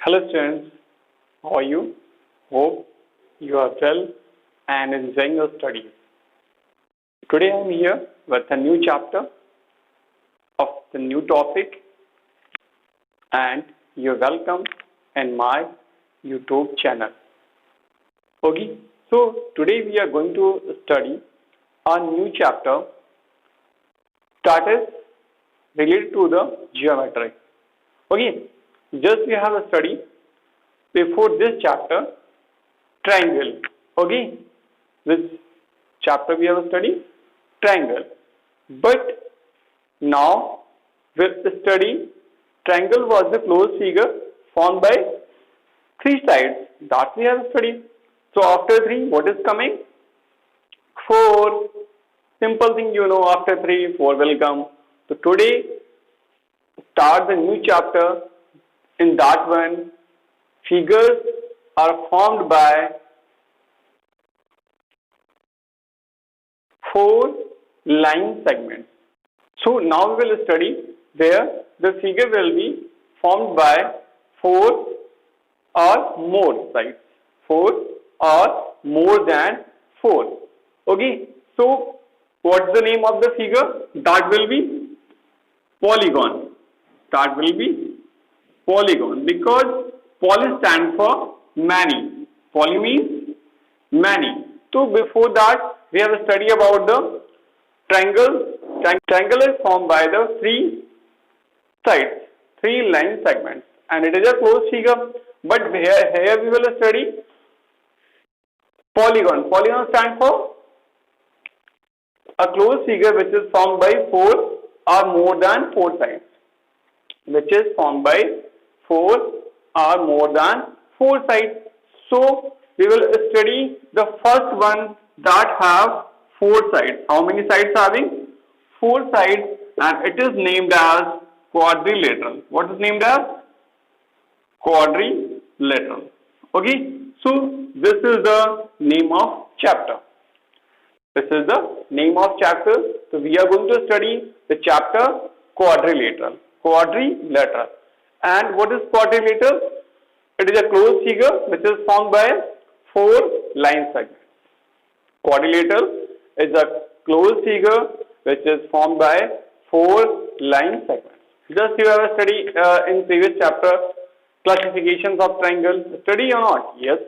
Hello students, how are you? Hope you are well and enjoying your studies. Today I am here with a new chapter of the new topic and you're welcome in my YouTube channel. Okay, so today we are going to study a new chapter that is related to the geometry. Okay, just we have a study before this chapter triangle. Okay, this chapter we have a study triangle, but now we'll study triangle was the closed figure formed by three sides that we have studied. So after 3, what is coming? 4. Simple thing, you know, after 3, 4 will come. So today start the new chapter. In that one, figures are formed by 4 line segments. So now we will study where the figure will be formed by 4 or more sides. 4 or more than 4. Okay. So what's the name of the figure? That will be polygon. That will be polygon because poly stands for many. Poly means many. So before that we have a study about the triangle. Triangle is formed by the 3 sides, 3 line segments, and it is a closed figure. But here we will study polygon. Polygon stands for a closed figure which is formed by 4 or more than 4 sides. Which is formed by 4 or more than 4 sides. So we will study the first one that have 4 sides. How many sides having? 4 sides, and it is named as quadrilateral. What is named as? Quadrilateral. Okay. So this is the name of chapter. This is the name of chapter. So we are going to study the chapter quadrilateral. Quadrilateral. And what is quadrilateral? It is a closed figure which is formed by 4 line segments. Quadrilateral is a closed figure which is formed by 4 line segments. Just you have a study in previous chapter classifications of triangle. Study or not? Yes.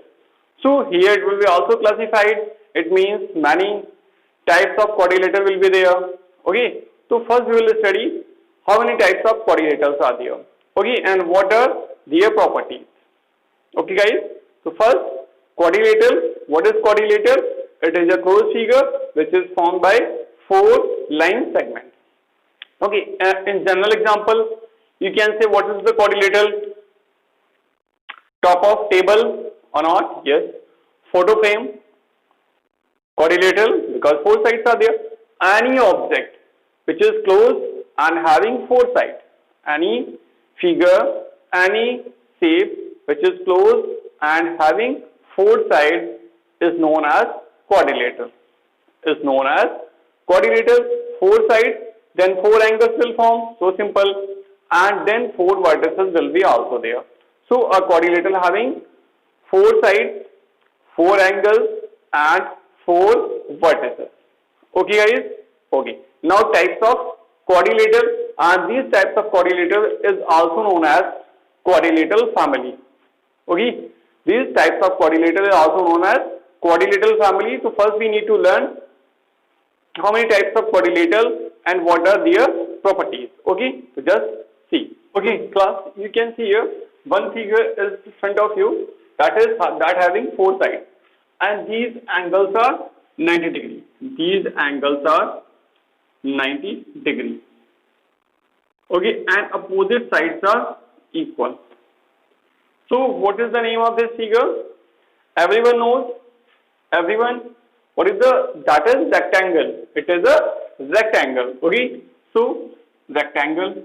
So here it will be also classified. It means many types of quadrilateral will be there. Okay. So first we will study how many types of quadrilaterals are there. Okay, and what are their properties. Okay guys. So first quadrilateral. What is quadrilateral? It is a closed figure which is formed by 4 line segments. Okay, in general example, you can say what is the quadrilateral? Top of table or not? Yes. Photo frame. Quadrilateral because 4 sides are there. Any object which is closed and having 4 sides. Any figure, any shape which is closed and having 4 sides is known as quadrilateral. Is known as quadrilateral. 4 sides, then 4 angles will form. So simple. And then 4 vertices will be also there. So a quadrilateral having 4 sides, 4 angles and 4 vertices. Okay guys? Okay. Now types of quadrilateral, and these types of quadrilateral is also known as quadrilateral family. Okay. These types of quadrilateral is also known as quadrilateral family. So first we need to learn how many types of quadrilateral and what are their properties. Okay. So just see. Okay class, you can see here one figure is in front of you that having 4 sides, and these angles are 90 degrees. These angles are 90 degrees. Okay, and opposite sides are equal. So what is the name of this figure? Everyone knows. Everyone. What is that is rectangle. It is a rectangle. Okay. So rectangle.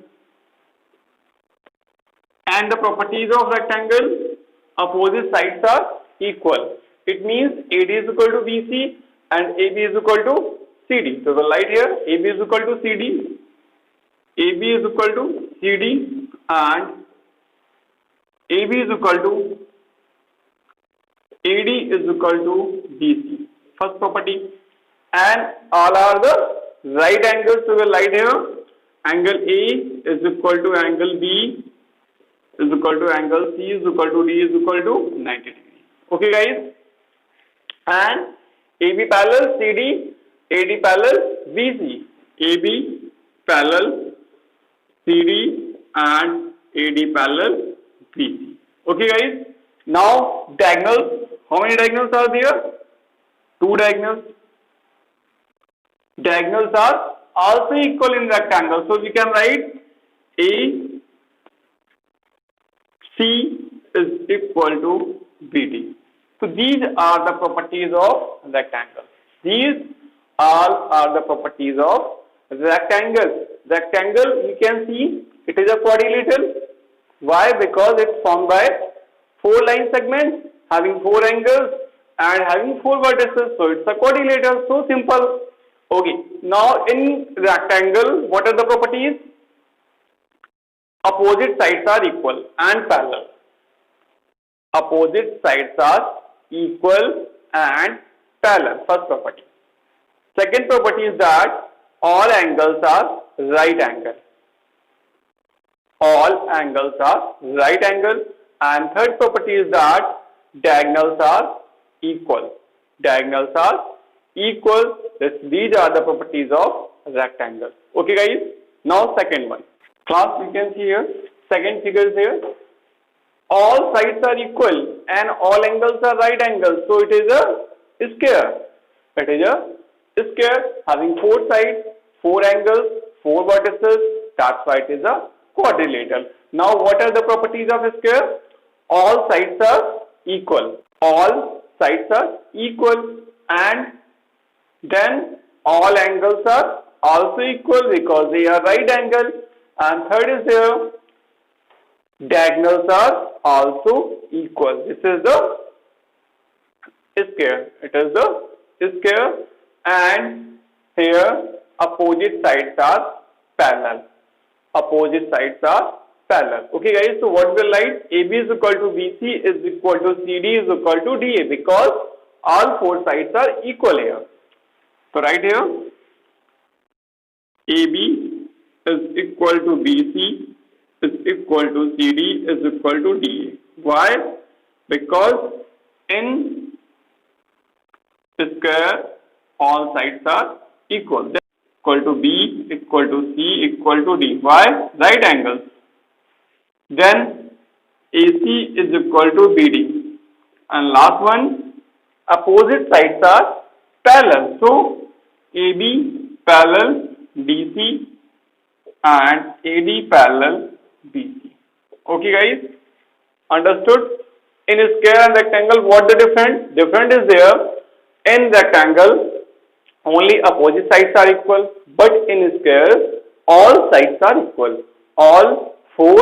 And the properties of rectangle, opposite sides are equal. It means AD is equal to BC and AB is equal to CD. So the light here, AB is equal to CD, AB is equal to CD, and AB is equal to AD is equal to BC. First property. And all are the right angles to the light here. Angle A is equal to angle B is equal to angle C is equal to D is equal to 90 degree. Okay guys. And AB parallel CD, AD parallel BC. AB parallel CD and AD parallel BC. Okay guys. Now diagonals. How many diagonals are there? Two diagonals. Diagonals are also equal in rectangle. So we can write AC is equal to BD. So these are the properties of rectangle. These all are the properties of rectangle. Rectangle, you can see it is a quadrilateral. Why? Because it's formed by 4 line segments having 4 angles and having 4 vertices. So it's a quadrilateral. So simple. Okay. Now in rectangle, what are the properties? Opposite sides are equal and parallel. Opposite sides are equal and parallel. First property. Second property is that all angles are right angle. All angles are right angle. And third property is that diagonals are equal. Diagonals are equal. These are the properties of rectangle. Okay guys. Now second one. Class, you can see here. Second figure is here. All sides are equal and all angles are right angles. So it is a square. It is a square having 4 sides, 4 angles, 4 vertices. That's why it is a quadrilateral. Now what are the properties of a square? All sides are equal. All sides are equal and then all angles are also equal because they are right angle. And third is there, diagonals are also equal. This is the square. It is the square and here opposite sides are parallel. Opposite sides are parallel. Okay guys, so what will write? AB is equal to BC is equal to CD is equal to DA because all 4 sides are equal here. So right here, AB is equal to BC is equal to CD is equal to DA. Why? Because in square all sides are equal. Equal to B equal to C equal to D. Why? Right angles. Then AC is equal to BD. And last one, opposite sides are parallel. So AB parallel DC and AD parallel BC. Okay guys, understood? In square and rectangle, what the difference? Difference is there. In rectangle, only opposite sides are equal, but in square, all sides are equal. All 4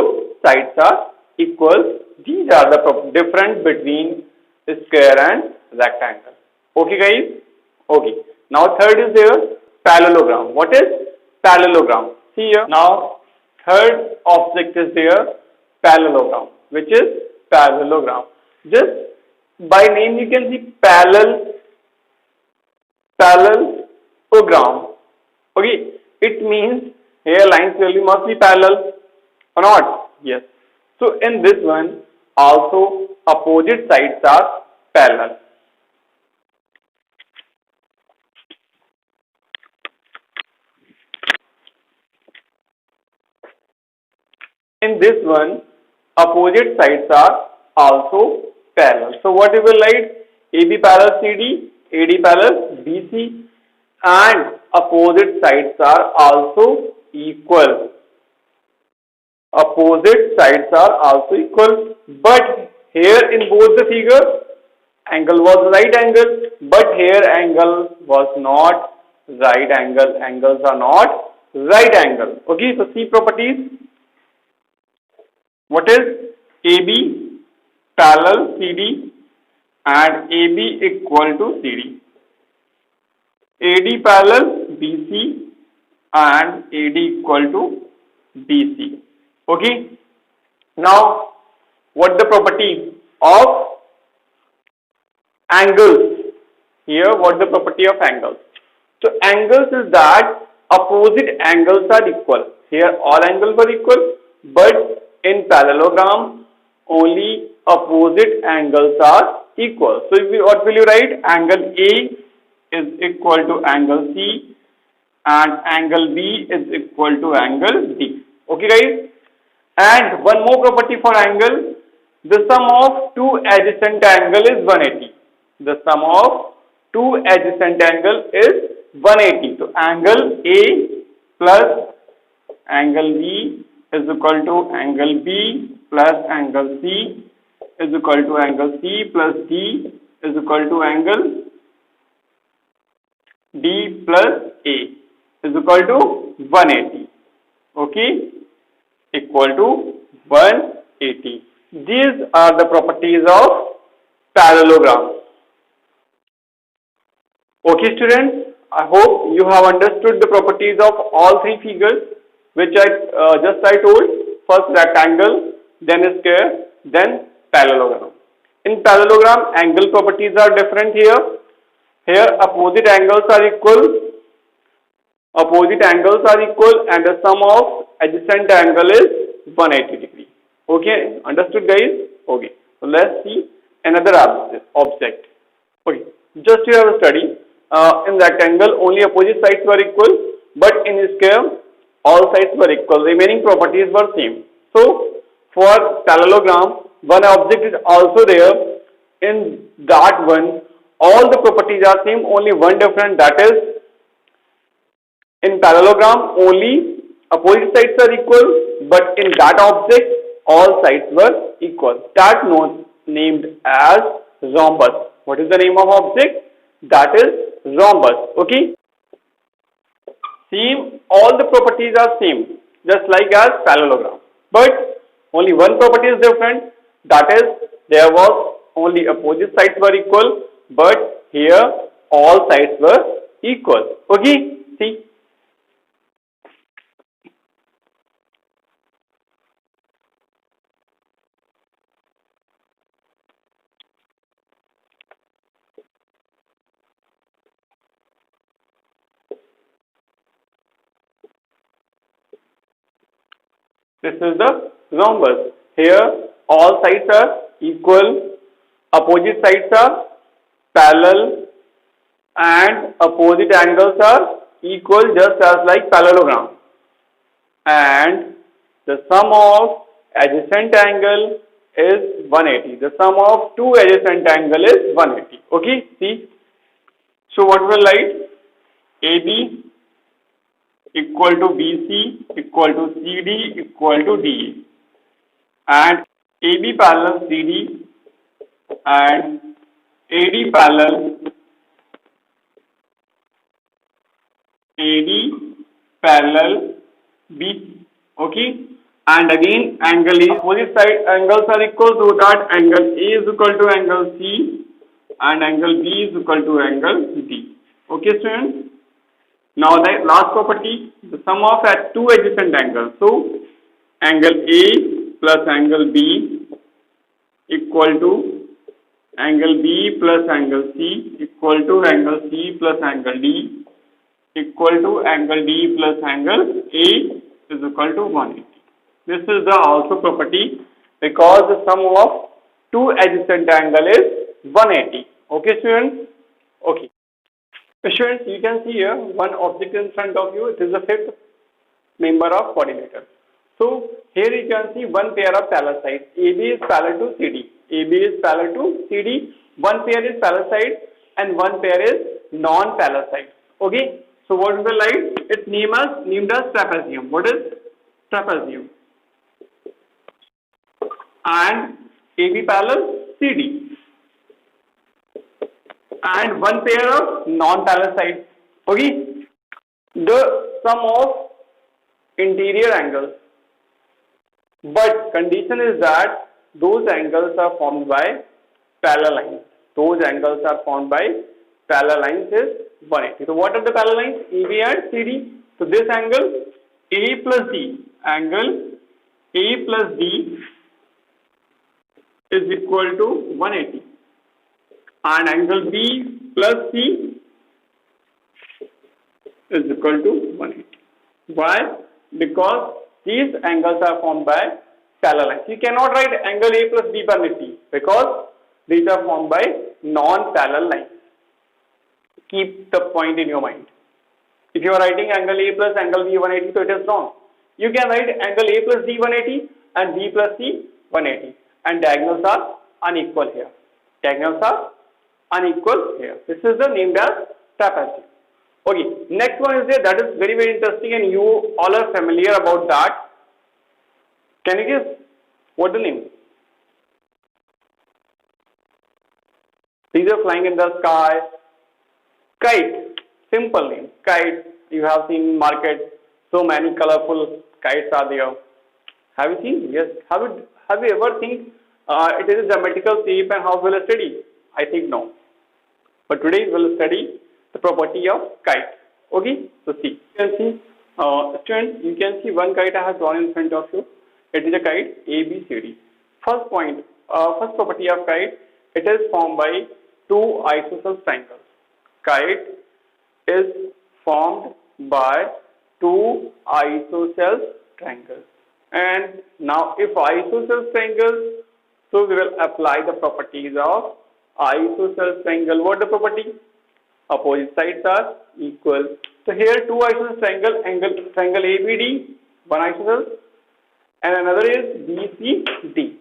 sides are equal. These are the difference between square and rectangle. Okay guys? Okay. Now third is there, parallelogram. What is parallelogram? See here. Now third object is there, parallelogram. Which is parallelogram. Just by name you can see parallelogram. Okay. It means here lines really must be parallel or not? Yes. So in this one also opposite sides are parallel. In this one opposite sides are also parallel. So what we will write? AB parallel CD, AD parallel BC and opposite sides are also equal. Opposite sides are also equal, but here in both the figures angle was right angle, but here angle was not right angle. Angles are not right angle. Okay, so see properties. What is AB parallel CD and AB equal to CD? AD parallel BC and AD equal to BC. Okay. Now what the property of angles? Here, what the property of angles? So angles is that opposite angles are equal. Here all angles are equal, but in parallelogram only opposite angles are equal. So what will you write? Angle A is equal to angle C and angle B is equal to angle D. Okay guys? And one more property for angle, the sum of two adjacent angle is 180. The sum of two adjacent angle is 180. So angle A plus angle B is equal to angle B plus angle C is equal to angle C plus D is equal to angle D plus A is equal to 180. Okay, equal to 180. These are the properties of parallelogram. Okay students, I hope you have understood the properties of all three figures which I told. First rectangle, then square, then parallelogram. In parallelogram, angle properties are different here. Here opposite angles are equal. And the sum of adjacent angle is 180 degree. Okay, understood guys? Okay, so let's see another object. Okay, just you have a study. In rectangle only opposite sides were equal, but in square all sides were equal. Remaining properties were same. So for parallelogram, one object is also there. In that one, all the properties are same. Only one difference, that is in parallelogram only opposite sides are equal, but in that object all sides were equal. That named as rhombus. What is the name of object? That is rhombus. Okay. Same, all the properties are same, just like as parallelogram. But only one property is different. That is, there was only opposite sides were equal, but here all sides were equal. Okay. See. This is the rhombus. Here all sides are equal, opposite sides are parallel, and opposite angles are equal, just as like parallelogram. And the sum of adjacent angle is 180. The sum of two adjacent angle is 180. Okay, see. So what will write? AB equal to BC equal to CD equal to DA, and AB parallel CD and AD parallel BC. Okay, and again angle is opposite side angles are equal, so that angle A is equal to angle C and angle B is equal to angle D. Okay students. Now the last property, the sum of two adjacent angles. So angle A plus angle B equal to angle B plus angle C equal to angle C plus angle D equal to angle D plus angle A is equal to 180. This is the also property because the sum of two adjacent angle is 180. Okay students? Okay. Students, you can see here one object in front of you. It is the fifth member of coordinator. So here you can see one pair of parallel sides. AB is parallel to CD. AB is parallel to CD. One pair is parallel side and one pair is non-parallel side. Okay. So what is the line? It's named as trapezium. What is trapezium? And AB parallel CD. And one pair of non-parallel sides. Okay. The sum of interior angles. But condition is that those angles are formed by parallel lines. Those angles are formed by parallel lines is 180. So what are the parallel lines? AB and CD. So this angle A plus D. Angle A plus D is equal to 180 and angle B plus C is equal to 180. Why? Because these angles are formed by parallel lines. You cannot write angle A plus B per C because these are formed by non-parallel lines. Keep the point in your mind. If you are writing angle A plus angle B 180, so it is wrong. You can write angle A plus D 180 and B plus C 180, and diagonals are unequal here. Diagonals are unequal here. This is the named as trapezium. Okay, next one is there that is very interesting and you all are familiar about that. Can you guess what the name? These are flying in the sky. Kite. Simple name. Kite. You have seen in market so many colorful kites are there. Have you seen? Yes. Have you ever think it is a geometrical shape and how will study? I think no. But today we will study the property of kite. Okay. So see. You can see, students. You can see one kite I have drawn in front of you. It is a kite A, B, C, D. First point. First property of kite. It is formed by two isosceles triangles. Kite is formed by two isosceles triangles. And now if isosceles triangles, so we will apply the properties of isosceles triangle. What the property? Opposite sides are equal. So here two isosceles triangle ABD, one isosceles, and another is BCD.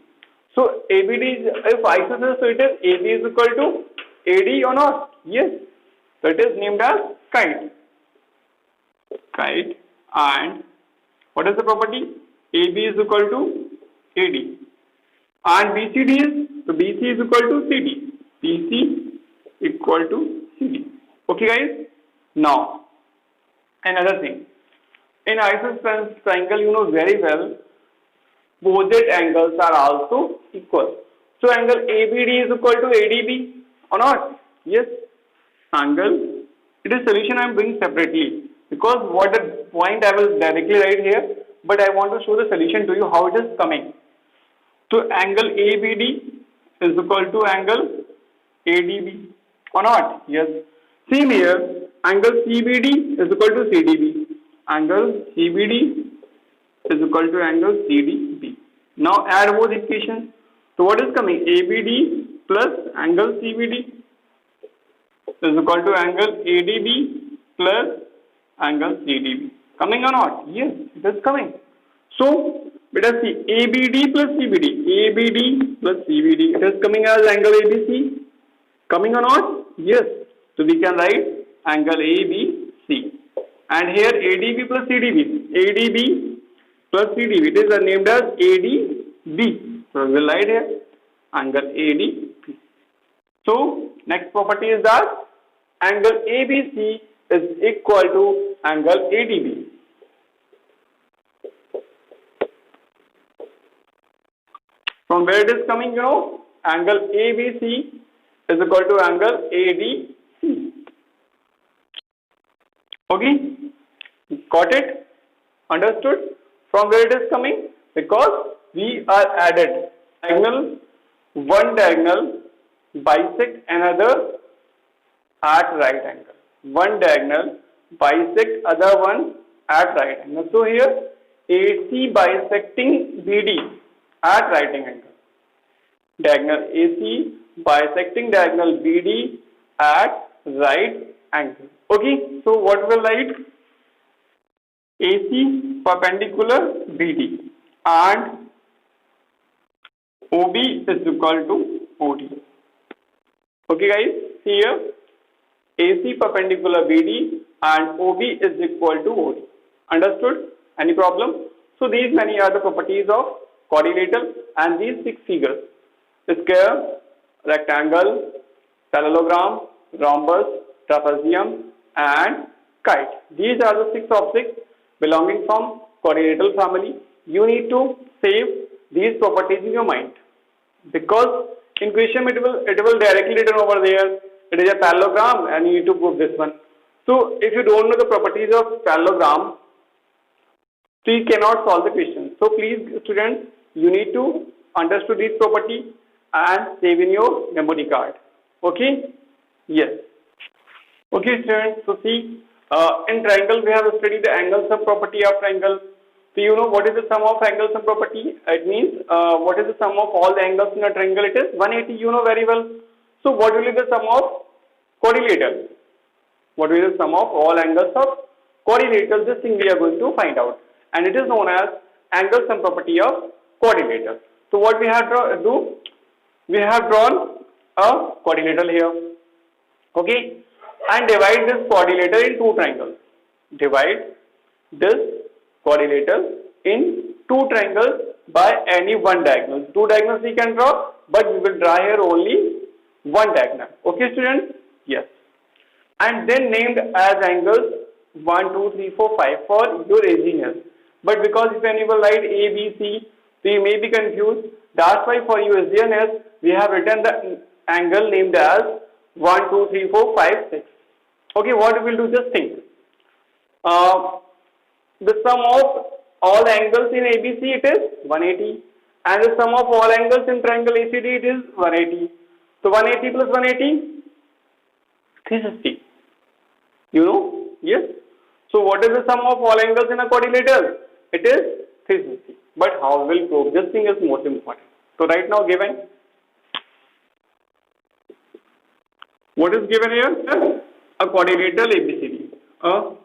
So ABD is, if isosceles, so it is AB is equal to AD or not? Yes. So it is named as kite. Kite, and what is the property? AB is equal to AD. And BCD is, so BC is equal to CD. BC equal to CD. Okay guys? Now, another thing. In isosceles triangle, you know very well, opposite angles are also equal. So angle ABD is equal to ADB or not? Yes. Angle, it is solution I am doing separately because what the point I will directly write here, but I want to show the solution to you how it is coming. So angle ABD is equal to angle ADB or not? Yes. Same here, angle CBD is equal to CDB. Angle CBD is equal to angle CDB. Now add both equations. So what is coming? ABD plus angle CBD is equal to angle ADB plus angle CDB. Coming or not? Yes, it is coming. So let us see ABD plus CBD. ABD plus CBD. It is coming as angle ABC. Coming or not? Yes. So we can write angle ABC. And here ADB plus CDB. ADB plus CDB. It is named as ADB. So we will write here angle ADB. So next property is that angle ABC is equal to angle ADB. From where it is coming, you know, angle ABC is equal to angle ADC. Okay, got it? Understood? From where it is coming? Because we are added diagonal, one diagonal bisect another at right angle. One diagonal bisect other one at right angle. So here AC bisecting BD at right angle. Diagonal AC bisecting diagonal BD at right angle. Okay, so what will write? AC perpendicular BD and OB is equal to OD. Okay guys, here AC perpendicular BD and OB is equal to OD. Understood? Any problem? So these many are the properties of quadrilateral and these six figures: square, rectangle, parallelogram, rhombus, trapezium and kite. These are the six objects belonging from quadrilateral family. You need to save these properties in your mind because in question it will directly written over there. It is a parallelogram and you need to prove this one. So if you don't know the properties of parallelogram, so you cannot solve the question. So please students, you need to understand this property and save in your memory card. Okay? Yes. Okay, students. So see, in triangle we have studied the angle sum property of triangle. So you know what is the sum of angle sum property? It means what is the sum of all the angles in a triangle? It is 180. You know very well. So what will be the sum of quadrilateral? What will be the sum of all angles of quadrilateral? This thing we are going to find out, and it is known as angle sum property of quadrilateral. So what we have to do? We have drawn a quadrilateral here. Okay, and divide this quadrilateral in two triangles. Divide this quadrilateral in two triangles by any one diagonal. Two diagonals we can draw, but we will draw here only one diagonal. Okay, students? Yes. And then named as angles 1, 2, 3, 4, 5 for your easiness. But because if anyone write A, B, C, so you may be confused. That's why for your easiness, we have written the angle named as 1, 2, 3, 4, 5, 6. Okay, what we will do? Just think. The sum of all angles in ABC, it is 180, and the sum of all angles in triangle ACD, it is 180. So 180 plus 180, 360. You know? Yes. So what is the sum of all angles in a quadrilateral? It is 360. But how will prove? This thing is most important. So right now given, what is given here? A quadrilateral ABCD. A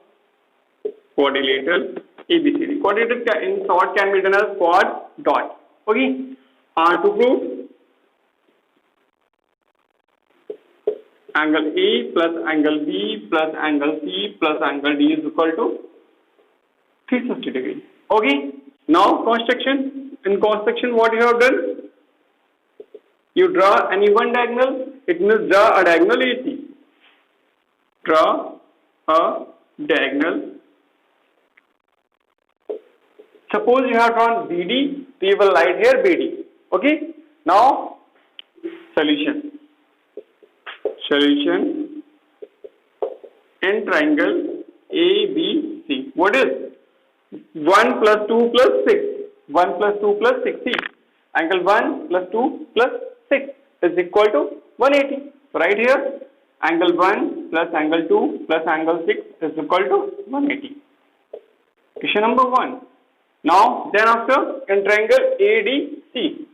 quadrilateral ABCD. Quadrilateral in short can be written as quad dot. Okay. To prove, angle A plus angle B plus angle C plus angle D is equal to 360 degrees. Okay. Now construction. In construction, what you have done? You draw any one diagonal. It means draw a diagonal AC. Draw a diagonal. Suppose you have drawn BD, we will write here BD. Okay. Now solution. Solution in triangle ABC. What is 1 plus 2 plus 6? 1 plus 2 plus 6. See, angle 1 plus 2 plus 6 is equal to 180. So right here, angle 1 plus angle 2 plus angle 6 is equal to 180. Question number 1. Now, then after, in triangle ADC,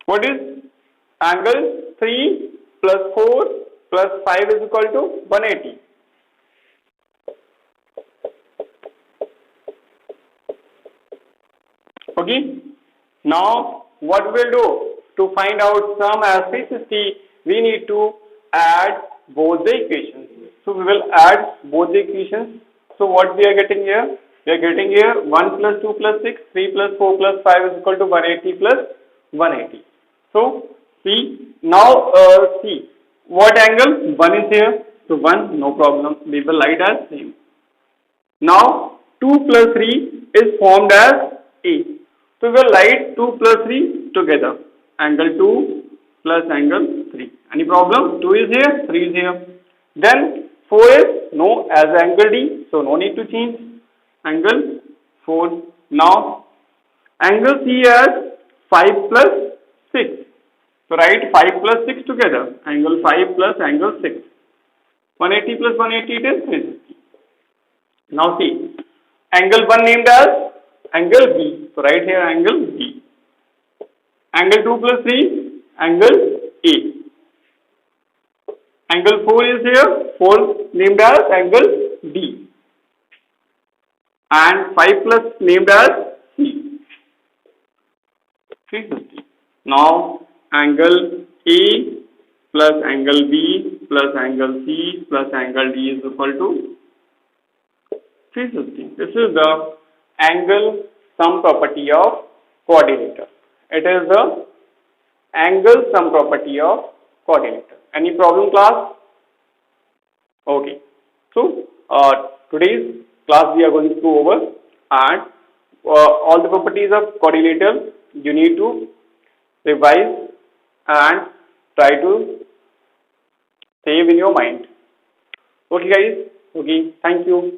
what is angle 3 plus 4 plus 5 is equal to 180. Okay. Now, what we'll do to find out sum as 360, we need to add both the equations. So we will add both the equations. So what we are getting here? We are getting here 1 plus 2 plus 6, 3 plus 4 plus 5 is equal to 180 plus 180. So see, now see, what angle? 1 is here. So 1, no problem. We will write as same. Now 2 plus 3 is formed as A. So we will write 2 plus 3 together. Angle 2 plus angle 3. Any problem? 2 is here, 3 is here. Then 4 is no as angle D. So no need to change. Angle 4. Now angle C as 5 plus 6. So write 5 plus 6 together. Angle 5 plus angle 6. 180 plus 180 it is 360. Now see, angle 1 named as angle B. So write here angle B. Angle 2 plus 3, angle A. Angle 4 is here, 4 named as angle D. And 5 plus named as C. 360. Now angle A plus angle B plus angle C plus angle D is equal to 360. This is the angle sum property of quadrilateral. It is the angle sum property of quadrilateral. Any problem, class? Okay. So today's class we are going to go over, and all the properties of quadrilateral you need to revise and try to save in your mind. Okay guys. Okay. Thank you.